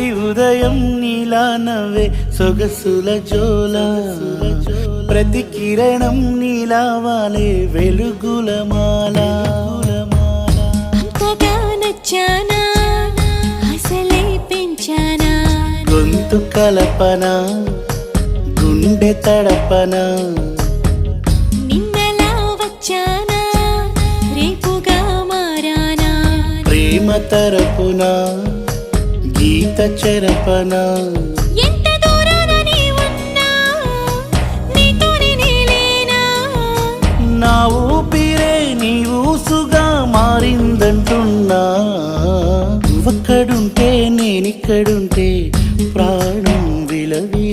ప్రతి ఉదయం నీలా నవ్వే సొగసుల జోల ప్రతి కిరణం నీలా వాలే వెలుగుల మాల అంతగా నచ్చానా అసలే పెంచానా గొంతు కలపన గుండె తడపన నిన్నలా వచ్చానా రేపుగా మారానా ప్రేమ తరపున గీత చెరపన ఎంత దూరాన నీ ఉన్నా నీతోనే నేలేనా నా ఊపిరే నీ ఊసుగా మారిందంటున్నా నువ్వక్కడుంటే నేనిక్కడుంటే ప్రాణం విలవి